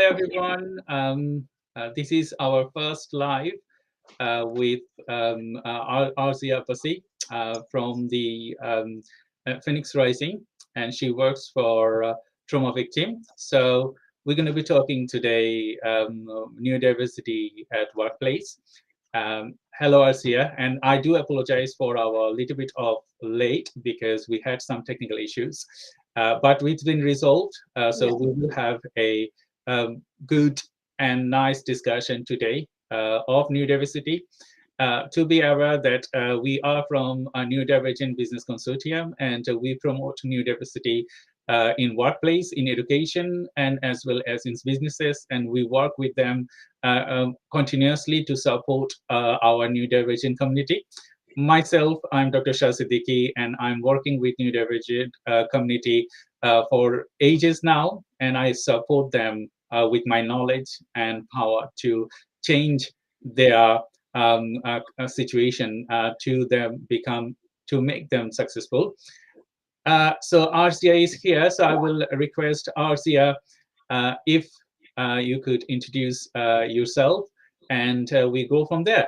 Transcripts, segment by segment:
Hello, everyone. This is our first live with Arzia Abbasi from the Phoenix Rising, and she works for trauma victim. So we're going to be talking today neurodiversity at workplace. Hello, Arzia, and I do apologize for our little bit of late because we had some technical issues, but it's been resolved. So we will have a good and nice discussion today of neurodiversity. To be aware that we are from a Neurodivergent Business Consortium, and we promote neurodiversity in workplace, in education, and as well as in businesses, and we work with them continuously to support our neurodivergent community. Myself, I'm Dr. Shah Siddiqui, and I'm working with neurodivergent community for ages now, and I support them with my knowledge and power to change their situation to make them successful. So Arzia is here, so I will request Arzia if you could introduce yourself, and we go from there.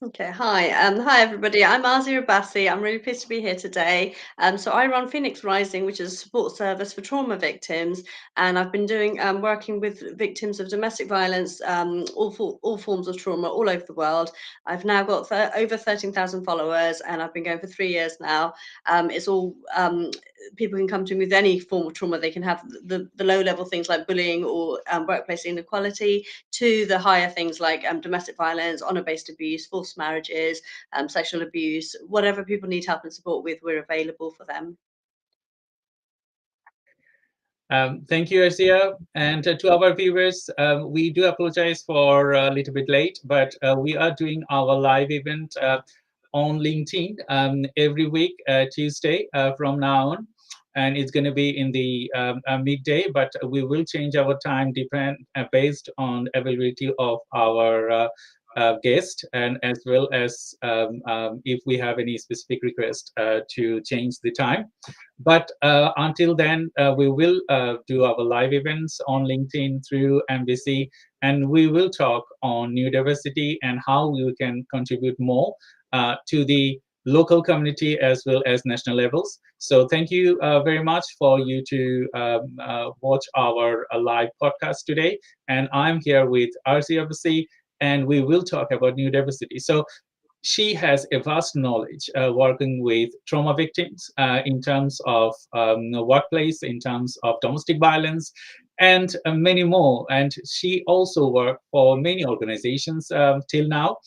Okay, hi. Hi, everybody. I'm Arzia Abbasi. I'm really pleased to be here today. So I run Phoenix Rising, which is a support service for trauma victims, and I've been doing working with victims of domestic violence, all forms of trauma all over the world. I've now got over 13,000 followers, and I've been going for 3 years now. It's all people can come to me with any form of trauma. They can have the low-level things like bullying or workplace inequality, to the higher things like domestic violence, honor-based abuse, forced marriages, sexual abuse, whatever people need help and support with, we're available for them. Thank you, Arzia. And to our viewers, we do apologize for a little bit late, but we are doing our live event on LinkedIn every week, Tuesday from now on. And it's going to be in the midday, but we will change our time based on availability of our guest, and as well as if we have any specific request to change the time. But until then, we will do our live events on LinkedIn through Abbasi, and we will talk on neurodiversity and how we can contribute more to the local community as well as national levels. So thank you very much for you to watch our live podcast today. And I'm here with Arzia Abbasi, and we will talk about neurodiversity. So she has a vast knowledge working with trauma victims in terms of workplace, in terms of domestic violence, and many more. And she also worked for many organizations till now.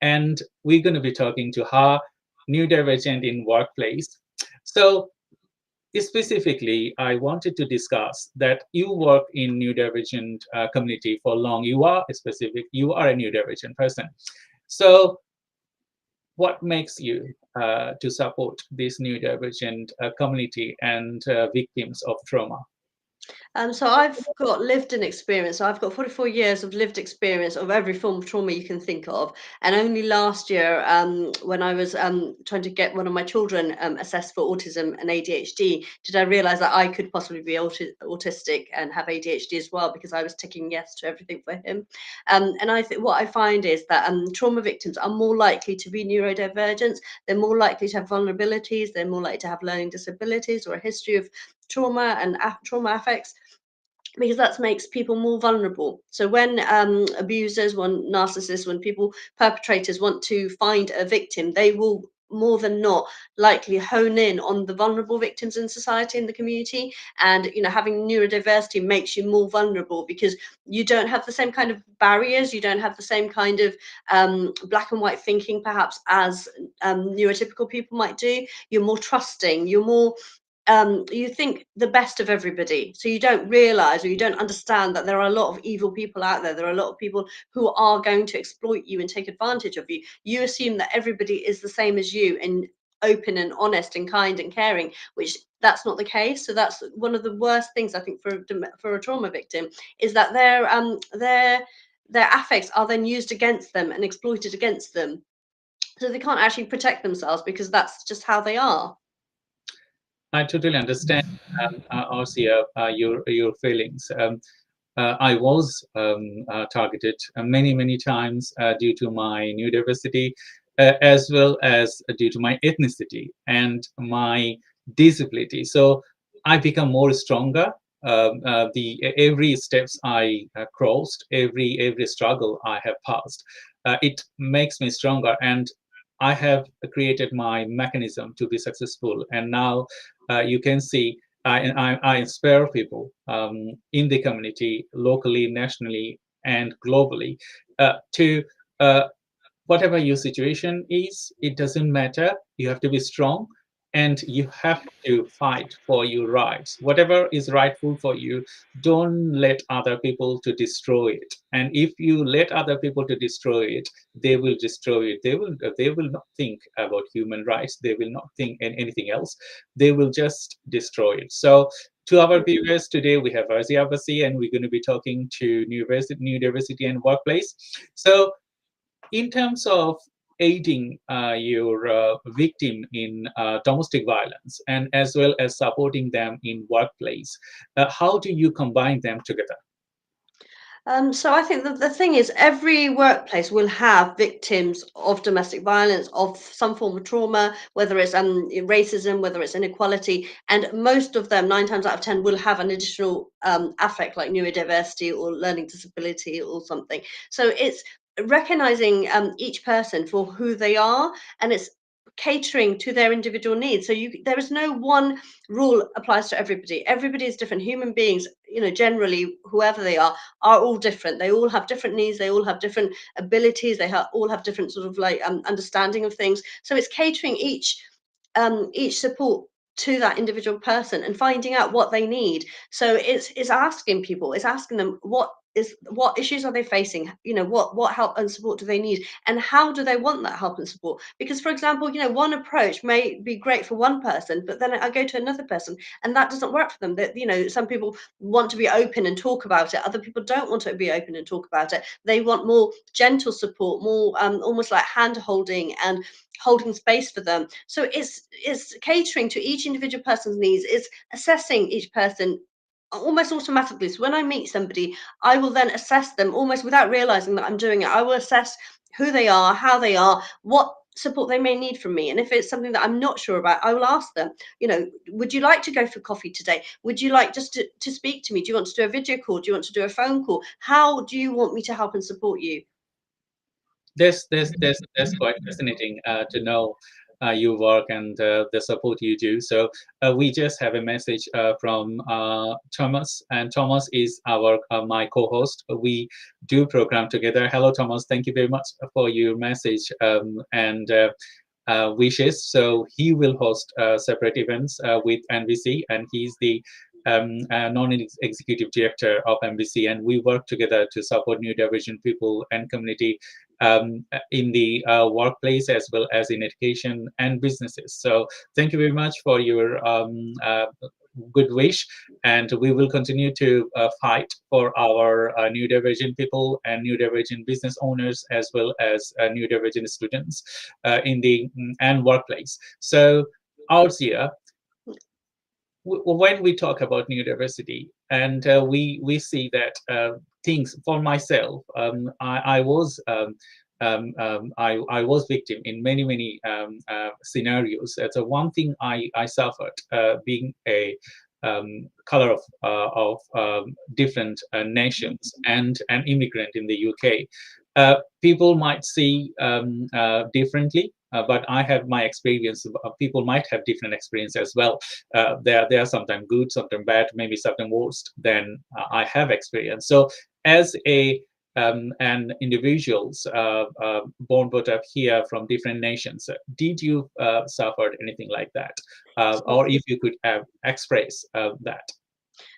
And we're going to be talking to her neurodivergent in workplace. So specifically, I wanted to discuss that you work in neurodivergent community for long. You are a neurodivergent person. So what makes you to support this neurodivergent community and victims of trauma? So I've got lived-in experience. So I've got 44 years of lived experience of every form of trauma you can think of. And only last year, when I was trying to get one of my children assessed for autism and ADHD, did I realize that I could possibly be autistic and have ADHD as well, because I was ticking yes to everything for him. And I think what I find is that trauma victims are more likely to be neurodivergent. They're more likely to have vulnerabilities. They're more likely to have learning disabilities or a history of trauma and trauma affects, because that makes people more vulnerable. So when abusers, when narcissists, when perpetrators want to find a victim, they will more than not likely hone in on the vulnerable victims in society, in the community. And having neurodiversity makes you more vulnerable, because you don't have the same kind of barriers, you don't have the same kind of black and white thinking perhaps as neurotypical people might do. You're more trusting, you're more you think the best of everybody. So you don't realize, or you don't understand, that there are a lot of evil people out there. There are a lot of people who are going to exploit you and take advantage of you. You assume that everybody is the same as you, and open and honest and kind and caring, which that's not the case. So that's one of the worst things, I think, for a trauma victim, is that their affects are then used against them and exploited against them. So they can't actually protect themselves, because that's just how they are. I totally understand, Arzia, your feelings. I was targeted many times due to my neurodiversity, as well as due to my ethnicity and my disability. So I become more stronger. The every steps I crossed, every struggle I have passed, it makes me stronger, and I have created my mechanism to be successful. And now you can see I inspire people in the community, locally, nationally, and globally, to whatever your situation is, it doesn't matter. You have to be strong, and you have to fight for your rights. Whatever is rightful for you, don't let other people to destroy it. And if you let other people to destroy it, they will destroy it. They will not think about human rights. They will not think anything else. They will just destroy it. So to our viewers, today we have Arzia Abbasi, and we're going to be talking to new diversity and workplace. So in terms of aiding your victim in domestic violence, and as well as supporting them in workplace, how do you combine them together? So I think that the thing is, every workplace will have victims of domestic violence, of some form of trauma, whether it's racism, whether it's inequality, and most of them, 9 times out of 10, will have an additional affect like neurodiversity or learning disability or something. So it's recognizing each person for who they are, and it's catering to their individual needs. So there is no one rule applies to everybody. Everybody is different. Human beings, generally, whoever they are all different. They all have different needs. They all have different abilities. All have different sort of like understanding of things. So it's catering each support to that individual person and finding out what they need. So it's asking people, it's asking them what issues are they facing, what help and support do they need, and how do they want that help and support. Because, for example, one approach may be great for one person, but then I go to another person and that doesn't work for them. That, some people want to be open and talk about it, other people don't want to be open and talk about it. They want more gentle support, more almost like hand holding and holding space for them. So it's catering to each individual person's needs. It's assessing each person almost automatically. So when I meet somebody, I will then assess them almost without realizing that I'm doing it. I will assess who they are, how they are, what support they may need from me. And if it's something that I'm not sure about, I will ask them, would you like to go for coffee today? Would you like just to speak to me? Do you want to do a video call? Do you want to do a phone call? How do you want me to help and support you? That's quite fascinating to know your work and the support you do. So we just have a message from Thomas, and Thomas is my co-host. We do program together. Hello, Thomas. Thank you very much for your message and wishes. So he will host separate events with NBC, and he's the non-executive director of NBC, and we work together to support neurodivergent people and community in the workplace as well as in education and businesses. So thank you very much for your good wish, and we will continue to fight for our neurodivergent people and neurodivergent business owners as well as neurodivergent students in the and workplace. So Arzia, when we talk about neurodiversity, and we see that things for myself, I was I was victim in many scenarios. That's one thing I suffered being a color of different nations and an immigrant in the UK. People might see differently, but I have my experience. People might have different experience as well. They are sometimes good, sometimes bad, maybe sometimes worse than I have experienced. So as an individuals born brought up here from different nations, did you suffered anything like that, or if you could express that?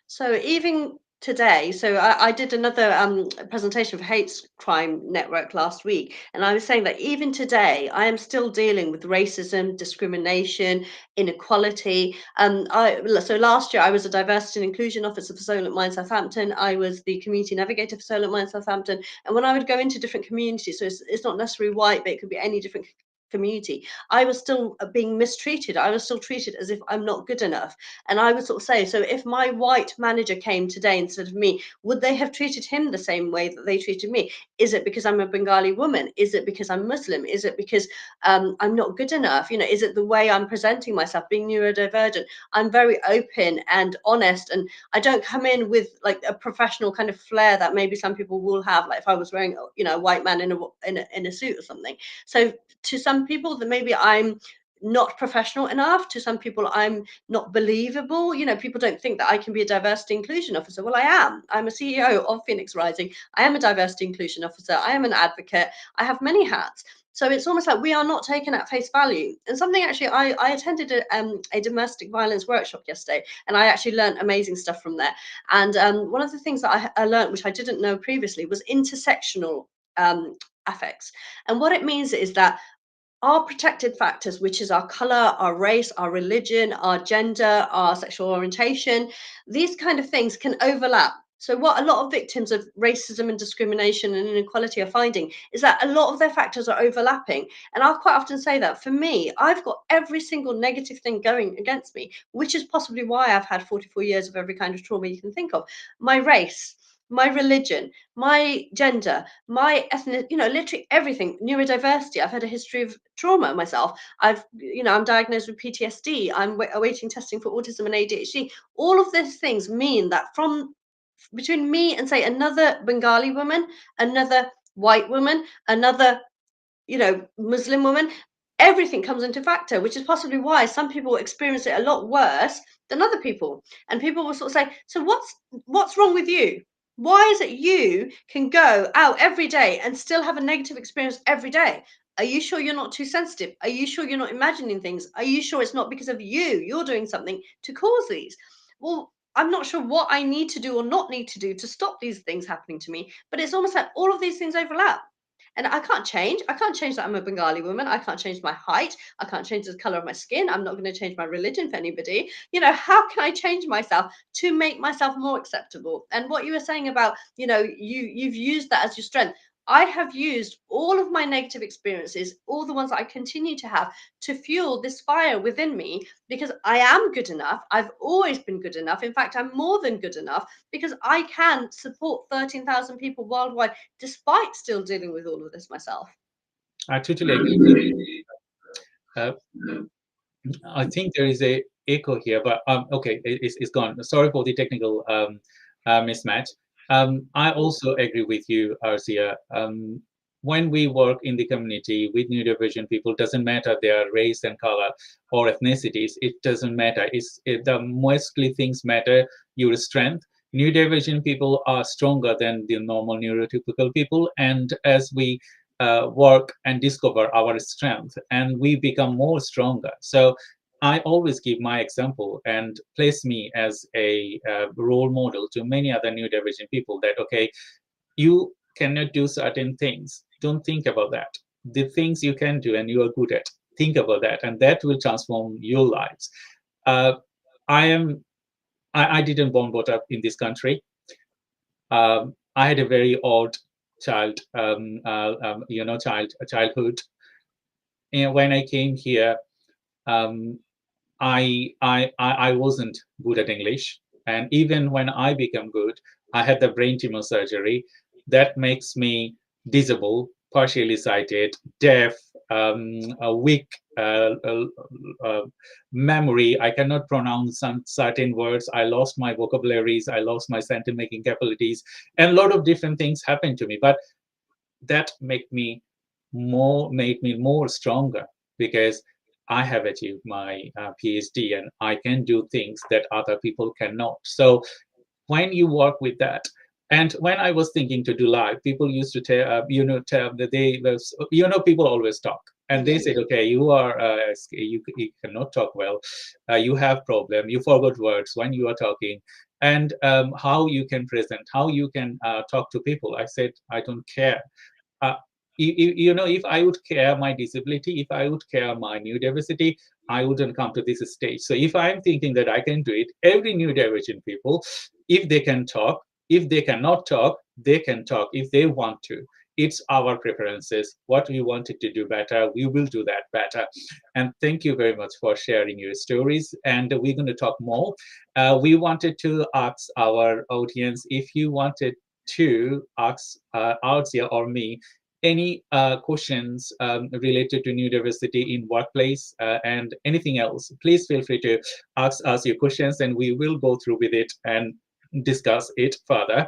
So even today, I did another presentation for Hate Crime Network last week, and I was saying that even today, I am still dealing with racism, discrimination, inequality. So last year, I was a diversity and inclusion officer for Solent Mine Southampton. I was the community navigator for Solent Mine Southampton, and when I would go into different communities, so it's not necessarily white, but it could be any different community, I was still being mistreated. I was still treated as if I'm not good enough. And I would sort of say, so if my white manager came today instead of me, would they have treated him the same way that they treated me? Is it because I'm a Bengali woman? Is it because I'm Muslim? Is it because I'm not good enough? You know, is it the way I'm presenting myself, being neurodivergent? I'm very open and honest, and I don't come in with like a professional kind of flair that maybe some people will have, like if I was wearing, you know, a white man in a suit or something. So to some people that maybe I'm not professional enough, to some people I'm not believable. You know, people don't think that I can be a diversity inclusion officer. Well, I am. I'm a CEO of Phoenix Rising. I am a diversity inclusion officer. I am an advocate. I have many hats. So it's almost like we are not taken at face value. And something actually, I attended a domestic violence workshop yesterday, and I actually learned amazing stuff from there. And one of the things that I learned, which I didn't know previously, was intersectional affects. And what it means is that our protected factors, which is our color, our race, our religion, our gender, our sexual orientation, these kind of things can overlap. So what a lot of victims of racism and discrimination and inequality are finding is that a lot of their factors are overlapping. And I'll quite often say that for me, I've got every single negative thing going against me, which is possibly why I've had 44 years of every kind of trauma you can think of. My race, my religion, my gender, my ethnic, you know, literally everything, neurodiversity. I've had a history of trauma myself. I'm diagnosed with PTSD. I'm awaiting testing for autism and ADHD. All of these things mean that from between me and say another Bengali woman, another white woman, another, you know, Muslim woman, everything comes into factor, which is possibly why some people experience it a lot worse than other people. And people will sort of say, so what's wrong with you? Why is it you can go out every day and still have a negative experience every day? Are you sure you're not too sensitive? Are you sure you're not imagining things? Are you sure it's not because of you're doing something to cause these? Well, I'm not sure what I need to do or not need to do to stop these things happening to me, but it's almost like all of these things overlap. And I can't change. I can't change that I'm a Bengali woman. I can't change my height. I can't change the color of my skin. I'm not going to change my religion for anybody. You know, how can I change myself to make myself more acceptable? And what you were saying about, you know, you've used that as your strength. I have used all of my negative experiences, all the ones that I continue to have, to fuel this fire within me, because I am good enough. I've always been good enough. In fact, I'm more than good enough, because I can support 13,000 people worldwide despite still dealing with all of this myself. I totally agree. I think there is a echo here, but okay, it's gone. Sorry for the technical mismatch. I also agree with you, Arzia. When we work in the community with neurodivergent people, doesn't matter their race and color or ethnicities. It doesn't matter. The mostly things matter. Your strength. Neurodivergent people are stronger than the normal neurotypical people, and as we work and discover our strength, and we become more stronger. So I always give my example and place me as a role model to many other neurodivergent people that, okay, you cannot do certain things. Don't think about that. The things you can do and you are good at, think about that, and that will transform your lives. I didn't born brought up in this country. I had a very odd childhood. And when I came here, I wasn't good at English, and even when I became good, I had the brain tumor surgery that makes me disabled, partially sighted, deaf, a weak memory. I cannot pronounce some certain words. I lost my vocabularies. I lost my sentence making capabilities, and a lot of different things happened to me. But that made me more stronger, because I have achieved my PhD and I can do things that other people cannot. So when you work with that, and when I was thinking to do live, people used to tell, people always talk. And they said, okay, you cannot talk well. You have problem. You forgot words when you are talking. And how you can present, how you can talk to people. I said, I don't care. If I would care my disability, if I would care my neurodiversity, I wouldn't come to this stage. So if I'm thinking that I can do it, every neurodivergent people, if they can talk, if they cannot talk, they can talk if they want to. it's our preferences. What we wanted to do better, we will do that better. And thank you very much for sharing your stories. And we're going to talk more. We wanted to ask our audience, if you wanted to ask Arzia or me any questions related to neurodiversity in workplace and anything else, please feel free to ask us your questions, and we will go through with it and discuss it further.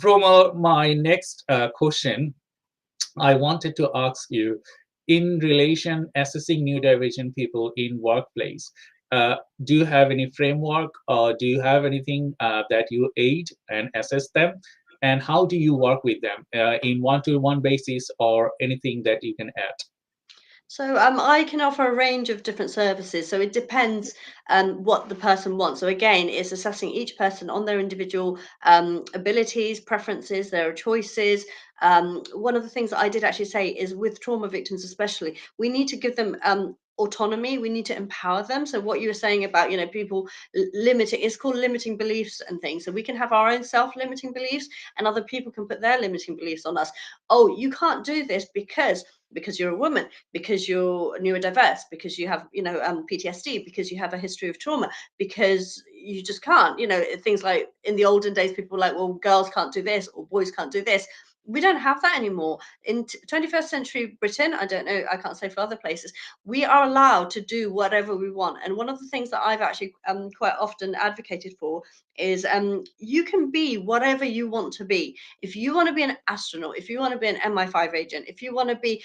From my next question, I wanted to ask you, in relation assessing neurodivergent people in workplace, do you have any framework, or do you have anything that you aid and assess them? And how do you work with them in one-to-one basis, or anything that you can add? So I can offer a range of different services. So it depends what the person wants. So again, it's assessing each person on their individual abilities, preferences, their choices. One of the things that I did actually say is, with trauma victims especially, we need to give them autonomy. We need to empower them. So what you were saying about, people limiting, it's called limiting beliefs and things. So we can have our own self-limiting beliefs, and other people can put their limiting beliefs on us. Oh, you can't do this because you're a woman, because you're neurodiverse, because you have PTSD, because you have a history of trauma, because you just can't, things like, in the olden days, people were like, well, girls can't do this or boys can't do this. We don't have that anymore. In 21st century Britain, I don't know, I can't say for other places, we are allowed to do whatever we want. And one of the things that I've actually quite often advocated for is you can be whatever you want to be. If you want to be an astronaut, if you want to be an MI5 agent, if you want to be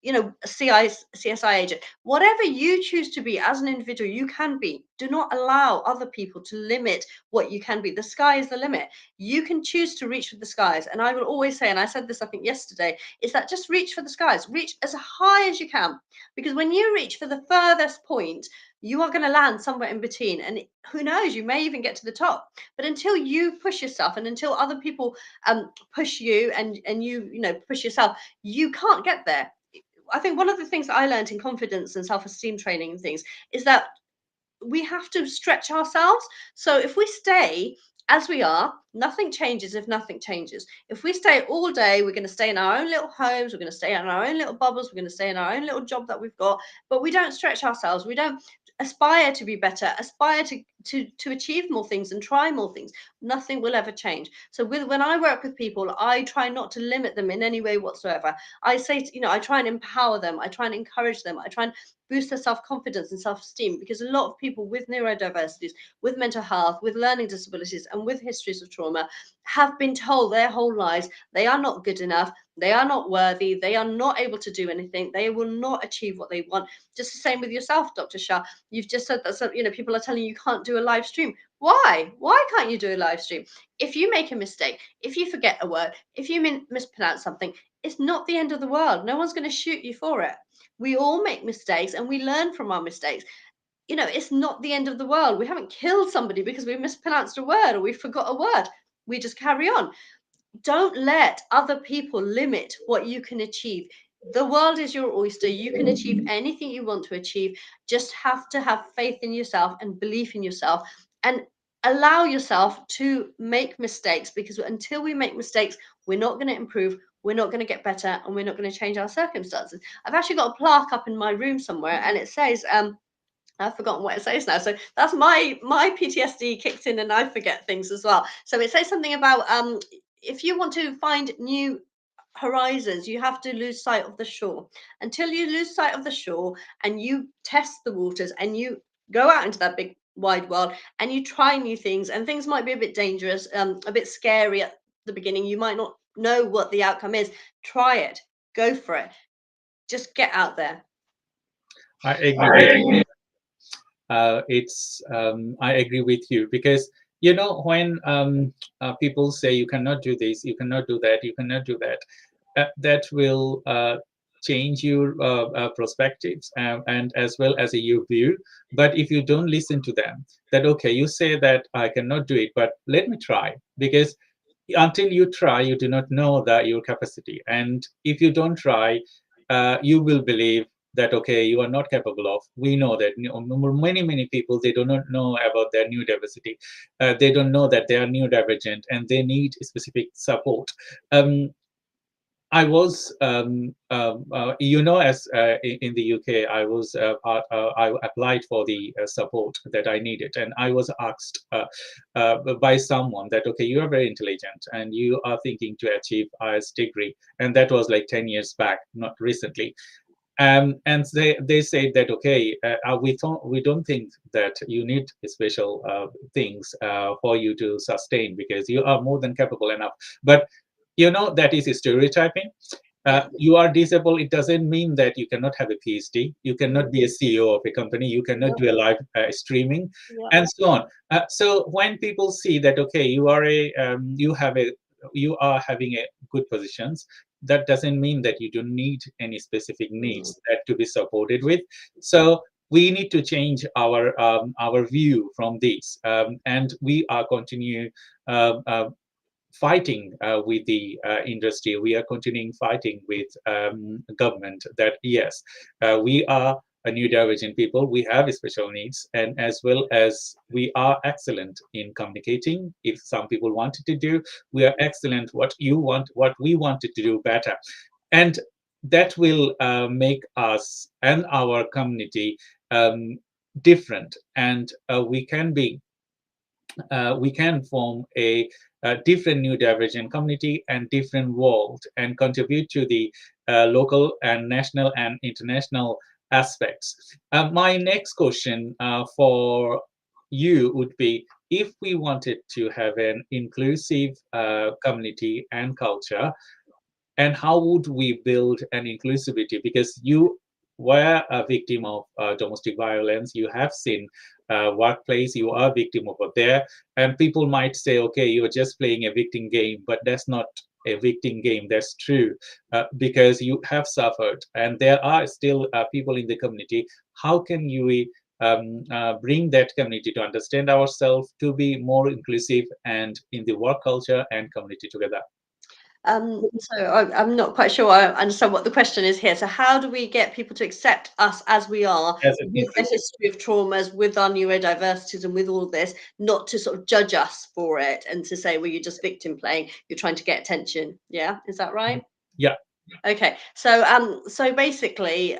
a CSI agent, whatever you choose to be as an individual, you can be. Do not allow other people to limit what you can be. The sky is the limit. You can choose to reach for the skies. And I will always say, and I said this, I think yesterday, is that just reach for the skies, reach as high as you can. Because when you reach for the furthest point, you are going to land somewhere in between. And who knows, you may even get to the top. But until you push yourself, and until other people push you, and you push yourself, you can't get there. I think one of the things that I learned in confidence and self-esteem training and things is that we have to stretch ourselves. So if we stay as we are, nothing changes if nothing changes. If we stay all day, we're going to stay in our own little homes, we're going to stay in our own little bubbles, we're going to stay in our own little job that we've got, but we don't stretch ourselves. We don't aspire to be better, aspire to achieve more things and try more things. Nothing will ever change. So when I work with people, I try not to limit them in any way whatsoever. I say, I try and empower them. I try and encourage them. I try and boost their self-confidence and self-esteem, because a lot of people with neurodiversities, with mental health, with learning disabilities, and with histories of trauma have been told their whole lives they are not good enough, they are not worthy, they are not able to do anything, they will not achieve what they want. Just the same with yourself, Dr. Shah. You've just said that people are telling you can't do a live stream. Why can't you do a live stream? If you make a mistake, if you forget a word, if you mispronounce something, it's not the end of the world. No one's going to shoot you for it. We all make mistakes, and we learn from our mistakes. It's not the end of the world. We haven't killed somebody because we mispronounced a word or we forgot a word. We just carry on. Don't let other people limit what you can achieve. The world is your oyster. You can achieve anything you want to achieve. Just have to have faith in yourself and belief in yourself, and allow yourself to make mistakes, because until we make mistakes, we're not going to improve, we're not going to get better, and we're not going to change our circumstances. I've actually got a plaque up in my room somewhere, and it says, I've forgotten what it says now. So that's my PTSD kicked in, and I forget things as well. So it says something about if you want to find new horizons, you have to lose sight of the shore. Until you lose sight of the shore and you test the waters and you go out into that big wide world and you try new things, and things might be a bit dangerous, a bit scary at the beginning. You might not know what the outcome is. Try it, go for it. Just get out there. I agree. I agree with you, because when people say you cannot do this, you cannot do that, you cannot do that, that will change your perspectives and as well as your view. But if you don't listen to them, that okay, you say that I cannot do it, but let me try, because until you try, you do not know that your capacity. And if you don't try, you will believe that okay, you are not capable of. We know that many people, they do not know about their neurodiversity. They don't know that they are neurodivergent and they need specific support. I was, you know, as in the UK, I applied for the support that I needed, and I was asked by someone that, okay, you are very intelligent and you are thinking to achieve IELTS degree, and that was like 10 years back, not recently. And they say that, okay, we don't think that you need special things for you to sustain, because you are more than capable enough. But you know, that is stereotyping. You are disabled, it doesn't mean that you cannot have a PhD, you cannot be a CEO of a company, you cannot do a live streaming, and so on. So when people see that, okay, you are you are having a good positions, that doesn't mean that you don't need any specific needs that to be supported with. So we need to change our view from this, and we are continue fighting with the industry. We are continuing fighting with government that yes, we are a neurodivergent people. We have special needs, and as well as we are excellent in communicating. If some people wanted to do, we are excellent. What you want, what we wanted to do better, and that will make us and our community different, and we can form a different neurodivergent community and different world, and contribute to the local and national and international aspects. My next question for you would be, if we wanted to have an inclusive community and culture, and how would we build an inclusivity? Because you were a victim of domestic violence, you have seen workplace, you are a victim over there, and people might say, okay, you're just playing a victim game, but that's not a victim game, that's true, because you have suffered, and there are still people in the community. How can you bring that community to understand ourselves, to be more inclusive and in the work culture and community together? I'm not quite sure I understand what the question is here. So how do we get people to accept us as we are, As an with the inclusive. history of traumas, with our neurodiversities, and with all this, not to sort of judge us for it and to say, well, you're just victim playing, you're trying to get attention. Yeah, is that right? Yeah. Okay. So basically,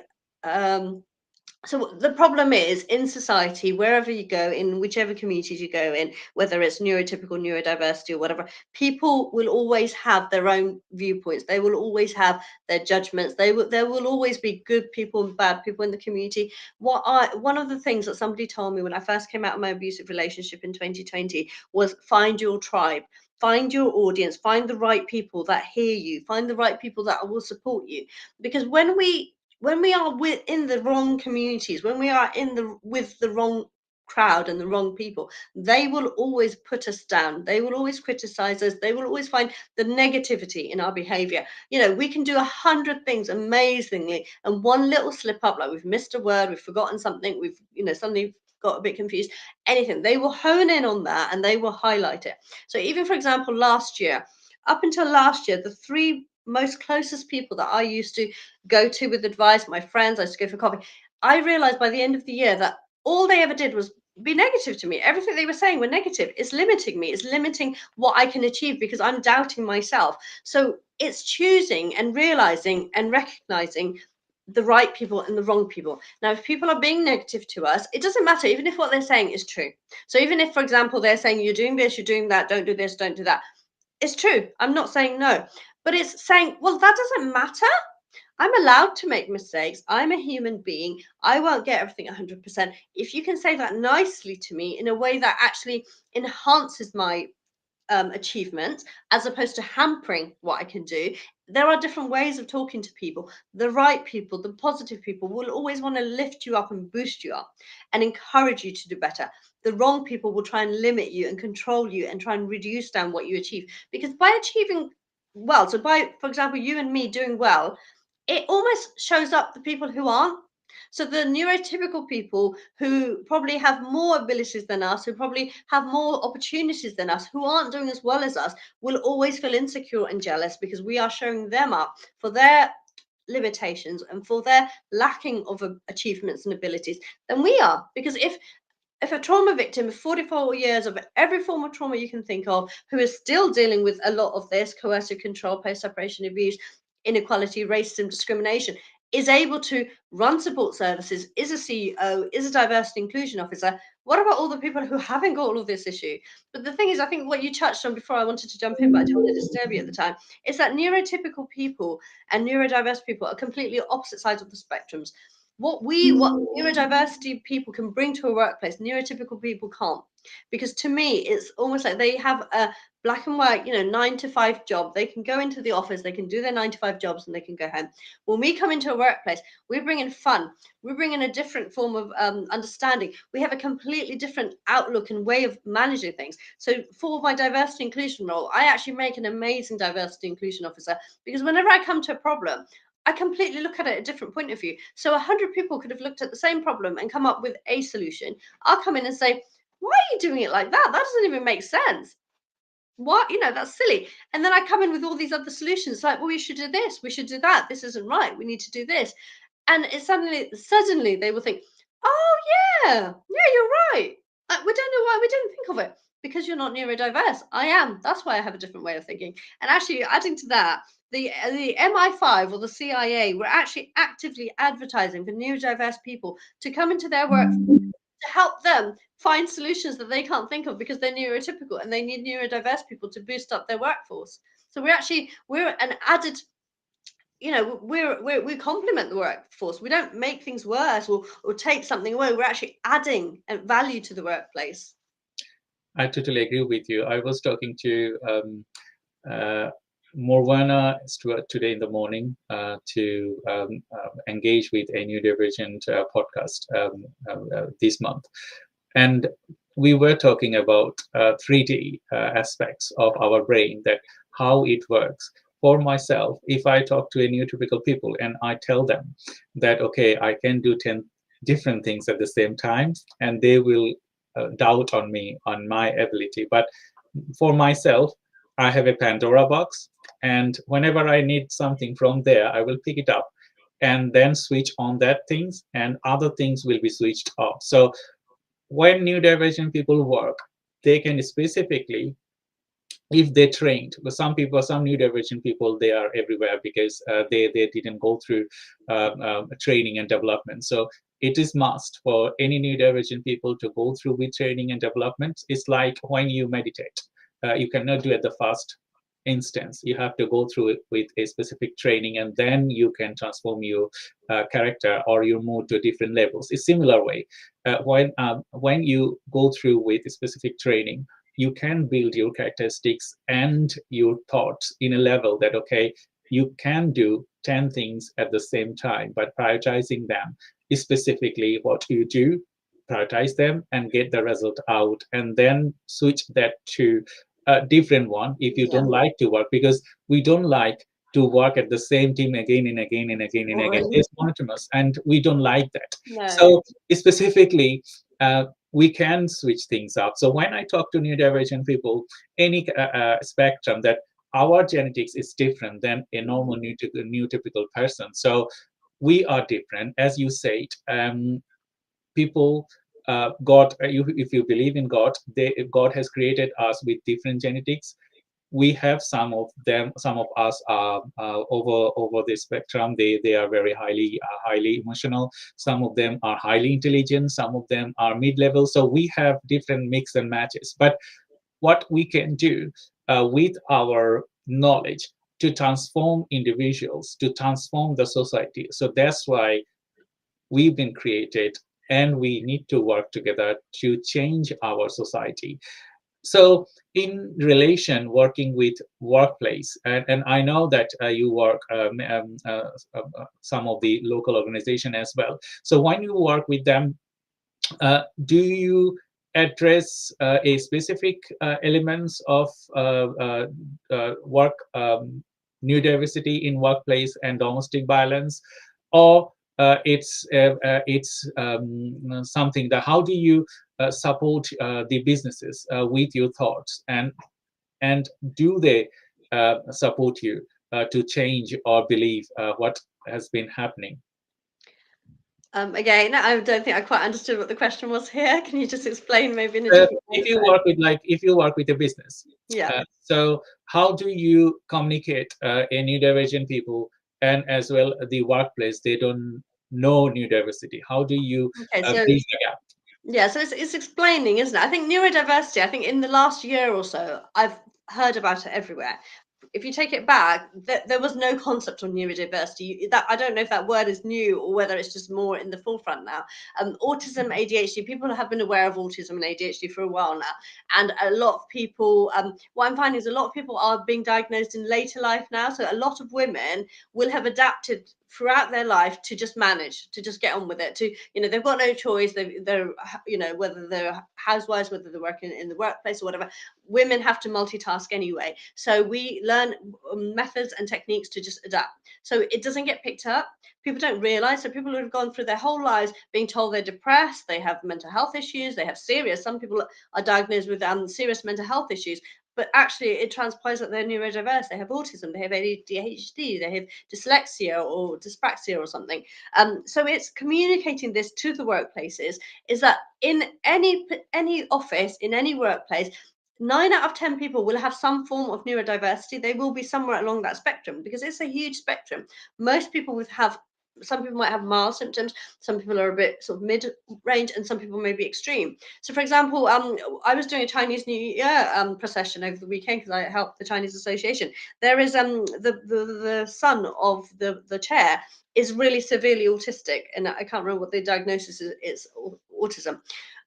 so the problem is, in society, wherever you go, in whichever communities you go in, whether it's neurotypical, neurodiversity, or whatever, people will always have their own viewpoints. They will always have their judgments. There will always be good people and bad people in the community. One of the things that somebody told me when I first came out of my abusive relationship in 2020 was, find your tribe. Find your audience, find the right people that hear you, find the right people that will support you. Because when we are in the wrong communities, when we are with the wrong crowd and the wrong people, they will always put us down. They will always criticize us. They will always find the negativity in our behavior. You know, we can do 100 things amazingly, and one little slip up, like we've missed a word, we've forgotten something, we've, suddenly got a bit confused, anything, they will hone in on that and they will highlight it. So even, for example, up until last year, the three most closest people that I used to go to with advice, my friends, I used to go for coffee, I realized by the end of the year that all they ever did was be negative to me. Everything they were saying were negative. It's limiting me. It's limiting what I can achieve, because I'm doubting myself. So it's choosing and realizing and recognizing the right people and the wrong people. Now, if people are being negative to us, it doesn't matter, even if what they're saying is true. So even if, for example, they're saying, you're doing this, you're doing that, don't do this, don't do that, it's true. I'm not saying no, but it's saying, well, that doesn't matter. I'm allowed to make mistakes. I'm a human being. I won't get everything 100%. If you can say that nicely to me in a way that actually enhances my achievements, as opposed to hampering what I can do. There are different ways of talking to people. The right people, the positive people, will always want to lift you up and boost you up and encourage you to do better. The wrong people will try and limit you and control you and try and reduce down what you achieve. Because by achieving well, so by, for example, you and me doing well, it almost shows up the people who aren't. So the neurotypical people who probably have more abilities than us, who probably have more opportunities than us, who aren't doing as well as us, will always feel insecure and jealous, because we are showing them up for their limitations and for their lacking of achievements and abilities than we are. Because if a trauma victim of 44 years of every form of trauma you can think of, who is still dealing with a lot of this coercive control, post separation abuse, inequality, racism, discrimination, is able to run support services, is a CEO, is a diversity inclusion officer. What about all the people who haven't got all of this issue? But the thing is, I think what you touched on before, I wanted to jump in, but I didn't want to disturb you at the time, is that neurotypical people and neurodiverse people are completely opposite sides of the spectrums. What neurodiversity people can bring to a workplace, neurotypical people can't. Because to me, it's almost like they have a black and white, 9 to 5 job. They can go into the office, they can do their 9 to 5 jobs, and they can go home. When we come into a workplace, we bring in fun. We bring in a different form of understanding. We have a completely different outlook and way of managing things. So for my diversity inclusion role, I actually make an amazing diversity inclusion officer, because whenever I come to a problem, I completely look at it a different point of view. So 100 people could have looked at the same problem and come up with a solution. I'll come in and say, why are you doing it like that? That doesn't even make sense. What? That's silly. And then I come in with all these other solutions like, well, we should do this, we should do that. This isn't right. We need to do this. And it suddenly they will think, oh, yeah, you're right. We don't know why we didn't think of it. Because you're not neurodiverse. I am. That's why I have a different way of thinking. And actually, adding to that, the MI5 or the CIA were actually actively advertising for neurodiverse people to come into their work to help them find solutions that they can't think of because they're neurotypical, and they need neurodiverse people to boost up their workforce. So we're an added, we complement the workforce. We don't make things worse or take something away. We're actually adding value to the workplace. I totally agree with you. I was talking to Morwana today in the morning to engage with a neurodivergent podcast this month. And we were talking about 3D aspects of our brain, that how it works. For myself, if I talk to a neurotypical people and I tell them that, okay, I can do 10 different things at the same time, and they will doubt on me, on my ability. But for myself, I have a Pandora box, and whenever I need something from there, I will pick it up and then switch on that things, and other things will be switched off. So when neurodivergent people work, they can specifically, if they trained, but some neurodivergent people, they are everywhere because they didn't go through training and development. So it is must for any neurodivergent people to go through with training and development. It's like when you meditate, you cannot do it the first instance. You have to go through it with a specific training, and then you can transform your character or your mood to different levels. It's similar way. When you go through with a specific training, you can build your characteristics and your thoughts in a level that, okay, you can do 10 things at the same time, but prioritizing them is specifically what you do, prioritize them and get the result out, and then switch that to a different one if you don't like to work, because we don't like to work at the same team again and again and again and again. It's monotonous, and we don't like that. No. So specifically, we can switch things up. So when I talk to neurodivergent people, any spectrum, that our genetics is different than a normal neurotypical person. So we are different, as you said. People, God, if you believe in God, God has created us with different genetics. We have some of us are over the spectrum. They are very highly emotional. Some of them are highly intelligent. Some of them are mid-level. So we have different mix and matches. But what we can do with our knowledge to transform individuals, to transform the society. So that's why we've been created, and we need to work together to change our society. So in relation, working with workplace, and I know that you work some of the local organization as well. So when you work with them, do you address a specific elements of work, neurodiversity in workplace and domestic violence, or it's something that, how do you support the businesses with your thoughts, and do they support you to change or believe what has been happening? Again, I don't think I quite understood what the question was here. Can you just explain maybe in a different way? If you work with a business, yeah. So how do you communicate a neurodivergent people and as well the workplace, they don't know neurodiversity? How do you Okay, so bridge the gap? yeah, so it's explaining, isn't it? I think neurodiversity, I think in the last year or so, I've heard about it everywhere. If you take it back, there was no concept of neurodiversity. That I don't know if that word is new or whether it's just more in the forefront now. Autism, ADHD, people have been aware of autism and ADHD for a while now, and a lot of people. What I'm finding is a lot of people are being diagnosed in later life now. So a lot of women will have adapted throughout their life to just manage, to just get on with it. To they've got no choice. They're whether they're housewives, whether they're working in the workplace or whatever. Women have to multitask anyway. So we learn methods and techniques to just adapt. So it doesn't get picked up. People don't realize. So people who have gone through their whole lives being told they're depressed, they have mental health issues, they have some people are diagnosed with serious mental health issues. But actually, it transpires that they're neurodiverse. They have autism, they have ADHD, they have dyslexia or dyspraxia or something. So it's communicating this to the workplaces, is that in any office, in any workplace, 9 out of 10 people will have some form of neurodiversity. They will be somewhere along that spectrum because it's a huge spectrum. Most people some people might have mild symptoms, some people are a bit sort of mid-range, and some people may be extreme. So, for example, I was doing a Chinese New Year procession over the weekend because I helped the Chinese Association. There is the son of the chair is really severely autistic, and I can't remember what the diagnosis is. It's autism.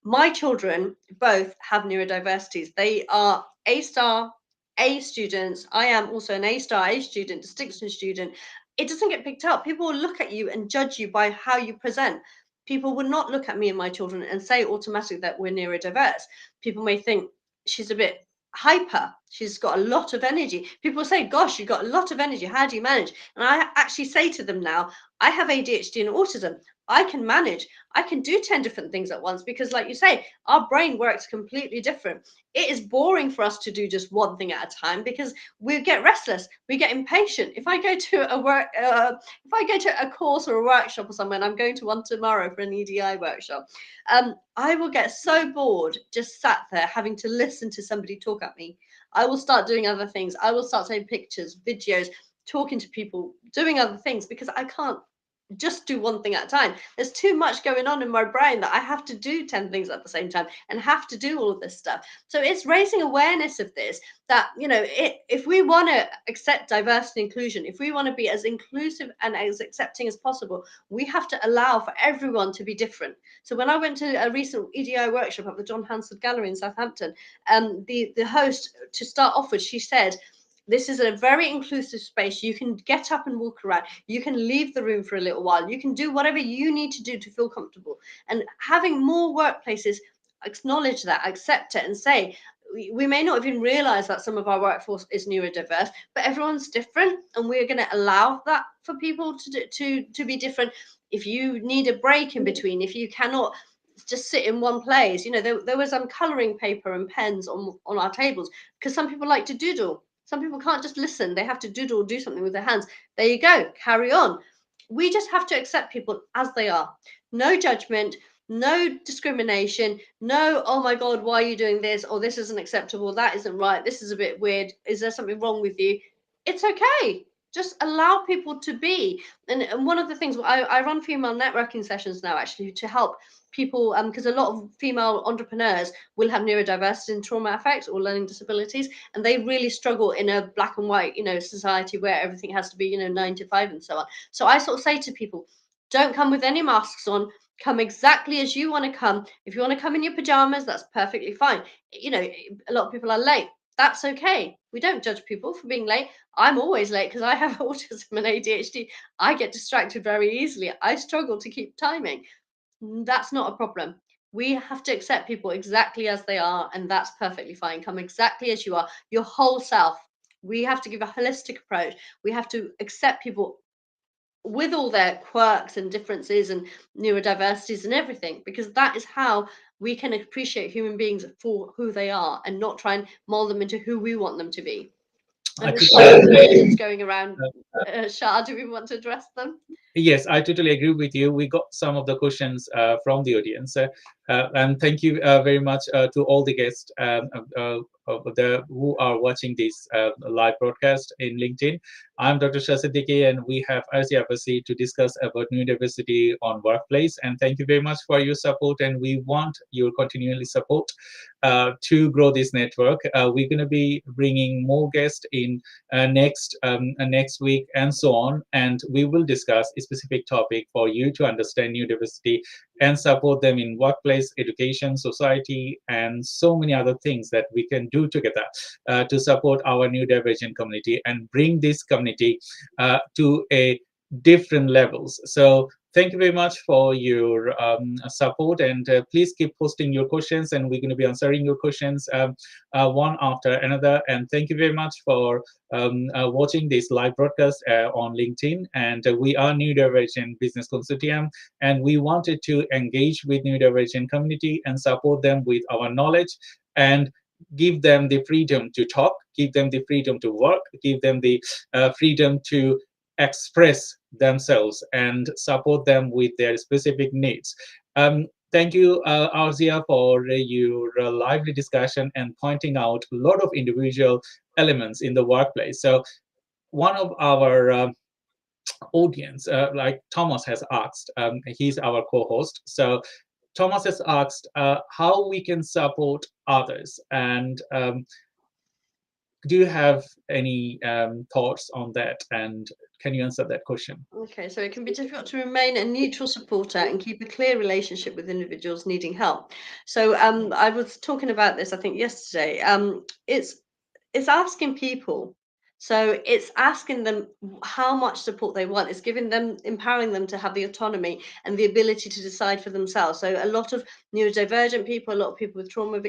My children both have neurodiversities. They are A-star A students. I am also an A-star A student, distinction student. It doesn't get picked up. People will look at you and judge you by how you present. People would not look at me and my children and say automatically that we're neurodiverse. People may think she's a bit hyper. She's got a lot of energy. People say, gosh, you've got a lot of energy. How do you manage? And I actually say to them now, I have ADHD and autism. I can manage. I can do 10 different things at once because, like you say, our brain works completely different. It is boring for us to do just one thing at a time because we get restless, we get impatient. If I go to a course or a workshop or somewhere, and I'm going to one tomorrow for an EDI workshop, I will get so bored just sat there having to listen to somebody talk at me. I will start doing other things. I will start taking pictures, videos, talking to people, doing other things because I can't just do one thing at a time. There's too much going on in my brain that I have to do 10 things at the same time and have to do all of this stuff. So it's raising awareness of this, that, if we want to accept diversity and inclusion, if we want to be as inclusive and as accepting as possible, we have to allow for everyone to be different. So when I went to a recent EDI workshop at the John Hansford Gallery in Southampton, the host, to start off with, she said, this is a very inclusive space. You can get up and walk around. You can leave the room for a little while. You can do whatever you need to do to feel comfortable. And having more workplaces acknowledge that, accept it, and say, we may not even realize that some of our workforce is neurodiverse, but everyone's different, and we're going to allow that for people to be different. If you need a break in between, if you cannot just sit in one place, there was coloring paper and pens on our tables because some people like to doodle. Some people can't just listen. They have to doodle or do something with their hands. There you go. Carry on. We just have to accept people as they are. No judgment, no discrimination, no, oh my God, why are you doing this? Or this isn't acceptable. That isn't right. This is a bit weird. Is there something wrong with you? It's okay. Just allow people to be. And one of the things, I run female networking sessions now, actually, to help people, because a lot of female entrepreneurs will have neurodiversity and trauma effects or learning disabilities, and they really struggle in a black and white, society where everything has to be, 9 to 5 and so on. So I sort of say to people, don't come with any masks on. Come exactly as you want to come. If you want to come in your pajamas, that's perfectly fine. A lot of people are late. That's okay. We don't judge people for being late. I'm always late because I have autism and ADHD. I get distracted very easily. I struggle to keep timing. That's not a problem. We have to accept people exactly as they are, and that's perfectly fine. Come exactly as you are, your whole self. We have to give a holistic approach. We have to accept people with all their quirks and differences and neurodiversities and everything, because that is how we can appreciate human beings for who they are and not try and mold them into who we want them to be. And there's lots of questions going around. Shah, do we want to address them? Yes, I totally agree with you. We got some of the questions from the audience. And thank you very much to all the guests who are watching this live broadcast in LinkedIn. I'm Dr. Shah Siddiqui, and we have Arzia Abbasi to discuss about neurodiversity on workplace. And thank you very much for your support, and we want your continually support to grow this network. We're going to be bringing more guests in next week and so on, and we will discuss a specific topic for you to understand neurodiversity and support them in workplace, education, society, and so many other things that we can do together to support our neurodivergent community and bring this community to a different levels. So thank you very much for your support, and please keep posting your questions, and we're going to be answering your questions one after another. And thank you very much for watching this live broadcast on LinkedIn. And we are Neurodivergent Business Consortium, and we wanted to engage with neurodivergent community and support them with our knowledge and give them the freedom to talk, give them the freedom to work, give them the freedom to express themselves and support them with their specific needs. Thank you, Arzia, for your lively discussion and pointing out a lot of individual elements in the workplace. So one of our audience, like Thomas has asked, he's our co-host. So Thomas has asked how we can support others. And do you have any thoughts on that? And can you answer that question? Okay, so it can be difficult to remain a neutral supporter and keep a clear relationship with individuals needing help. So I was talking about this, I think, yesterday. It's asking people. So it's asking them how much support they want. It's giving them, empowering them to have the autonomy and the ability to decide for themselves. So a lot of neurodivergent people, a lot of people with trauma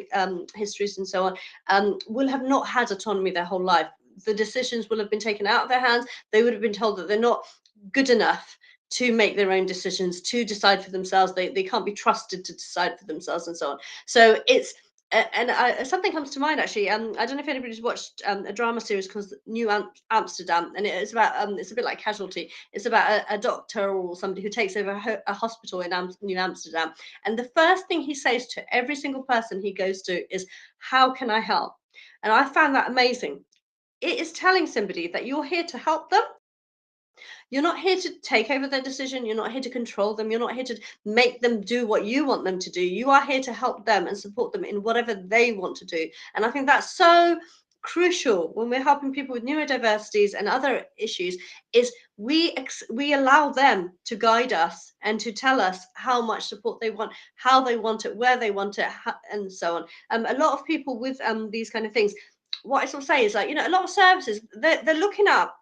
histories and so on, will have not had autonomy their whole life. The decisions will have been taken out of their hands. They would have been told that they're not good enough to make their own decisions, to decide for themselves. They can't be trusted to decide for themselves and so on. So it's, and something comes to mind actually. I don't know if anybody's watched a drama series called New Amsterdam, and it's about it's a bit like Casualty. It's about a doctor or somebody who takes over a hospital in New Amsterdam, and the first thing he says to every single person he goes to is, "How can I help?" And I found that amazing. It is telling somebody that you're here to help them. You're not here to take over their decision. You're not here to control them. You're not here to make them do what you want them to do. You are here to help them and support them in whatever they want to do. And I think that's so crucial when we're helping people with neurodiversities and other issues, is we allow them to guide us and to tell us how much support they want, how they want it, where they want it, and so on. A lot of people with these kind of things, what I sort of say is, like, a lot of services, they're looking up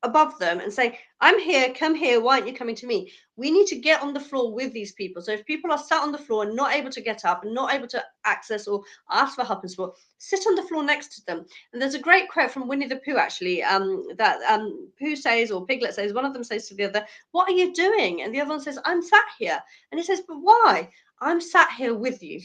above them and saying, "I'm here, come here, why aren't you coming to me?" We need to get on the floor with these people. So if people are sat on the floor and not able to get up and not able to access or ask for help and support, sit on the floor next to them. And there's a great quote from Winnie the Pooh, actually, that Pooh says, or Piglet says, one of them says to the other, "What are you doing?" And the other one says, "I'm sat here." And he says, "But why?" "I'm sat here with you.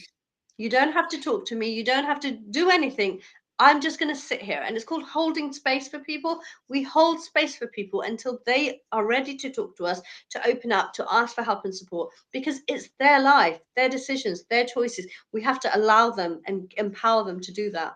You don't have to talk to me. You don't have to do anything. I'm just going to sit here." And it's called holding space for people. We hold space for people until they are ready to talk to us, to open up, to ask for help and support, because it's their life, their decisions, their choices. We have to allow them and empower them to do that.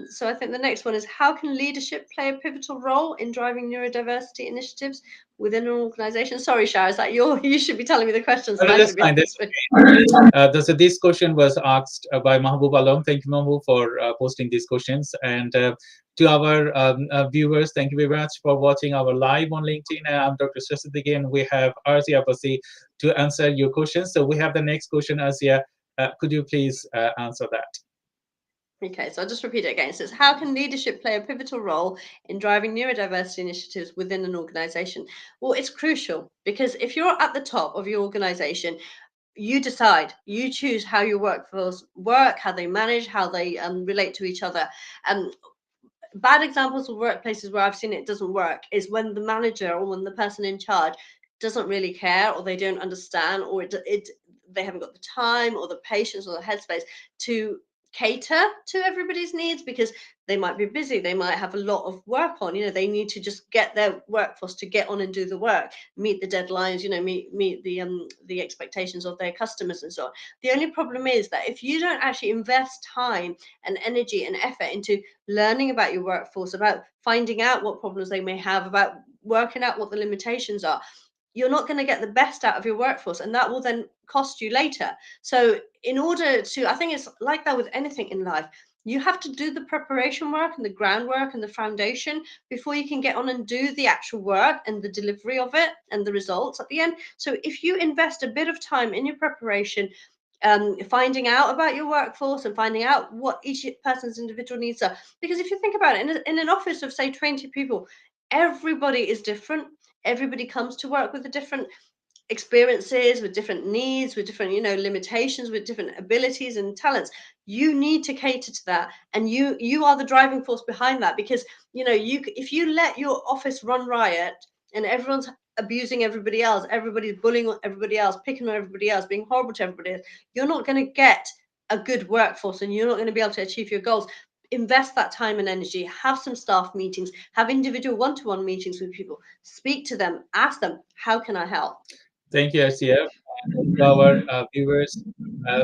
So I think the next one is, how can leadership play a pivotal role in driving neurodiversity initiatives within an organization? Sorry, Shah, is that you should be telling me the questions. No, that's fine. That's fine. So this question was asked by Mahbub Alam. Thank you, Mahbub, for posting these questions. And to our viewers, thank you very much for watching our live on LinkedIn. I'm Dr. Siddiqui, and we have Arzia Abbasi to answer your questions. So we have the next question, Arzia. Could you please answer that? Okay, so I'll just repeat it again. It says, how can leadership play a pivotal role in driving neurodiversity initiatives within an organization? Well, it's crucial, because if you're at the top of your organization, you decide, you choose how your workforce work, how they manage, how they relate to each other. Bad examples of workplaces where I've seen it doesn't work is when the manager or when the person in charge doesn't really care, or they don't understand, or they haven't got the time or the patience or the headspace to cater to everybody's needs, because they might be busy, they might have a lot of work on, they need to just get their workforce to get on and do the work, meet the deadlines, meet the expectations of their customers and so on. The only problem is that if you don't actually invest time and energy and effort into learning about your workforce, about finding out what problems they may have, about working out what the limitations are, you're not going to get the best out of your workforce, and that will then cost you later. So in order to, I think it's like that with anything in life, you have to do the preparation work and the groundwork and the foundation before you can get on and do the actual work and the delivery of it and the results at the end. So if you invest a bit of time in your preparation, finding out about your workforce and finding out what each person's individual needs are, because if you think about it, in an office of say 20 people, everybody is different. Everybody comes to work with a different experiences, with different needs, with different limitations, with different abilities and talents. You need to cater to that, and you are the driving force behind that, because if you let your office run riot and everyone's abusing everybody else, everybody's bullying everybody else, picking on everybody else, being horrible to everybody else, you're not going to get a good workforce, and you're not going to be able to achieve your goals. Invest that time and energy, have some staff meetings, have individual one-to-one meetings with people, speak to them, ask them, how can I help? Thank you, Arzia. To our viewers,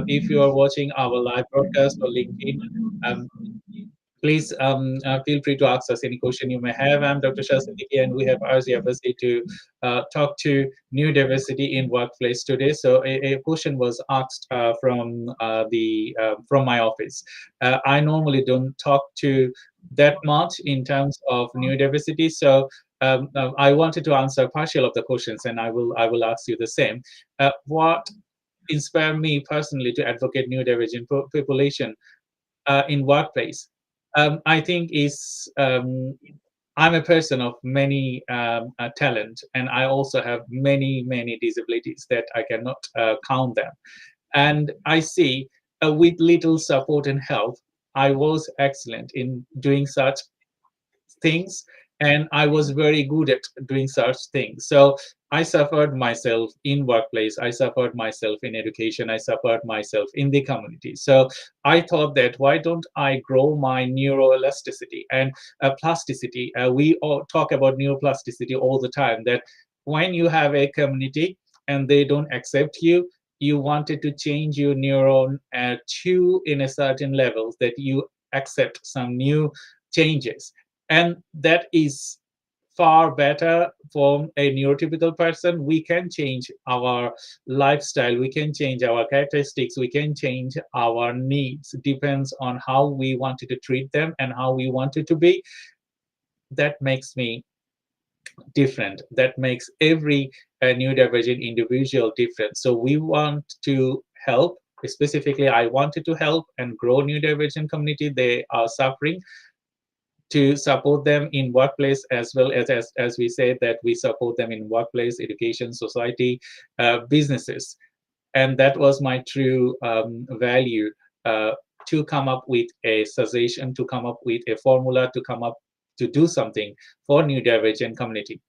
if you are watching our live broadcast or LinkedIn, um, please feel free to ask us any question you may have. I'm Dr. Shah Siddiqui, and we have Arzia Abbasi to talk to neurodiversity in workplace today. So a question was asked from my office. I normally don't talk to that much in terms of neurodiversity, so I wanted to answer partial of the questions, and I will ask you the same. What inspired me personally to advocate neurodivergent population in workplace, I think is I'm a person of many talent, and I also have many disabilities that I cannot count them. And I see with little support and help, I was excellent in doing such things, and I was very good at doing such things. So I suffered myself in workplace, I suffered myself in education, I suffered myself in the community. So I thought that why don't I grow my neuroelasticity and plasticity. We all talk about neuroplasticity all the time, that when you have a community and they don't accept you, you wanted to change your neuron to in a certain level that you accept some new changes, and that is far better for a neurotypical person. We can change our lifestyle, we can change our characteristics, we can change our needs, depends on how we wanted to treat them and how we wanted to be. That makes me different, that makes every neurodivergent individual different. So we want to help, specifically I wanted to help and grow neurodivergent community. They are suffering, to support them in workplace, as well as we say that we support them in workplace, education, society, businesses. And that was my true value, to come up with a suggestion, to come up with a formula, to come up to do something for neurodivergent community.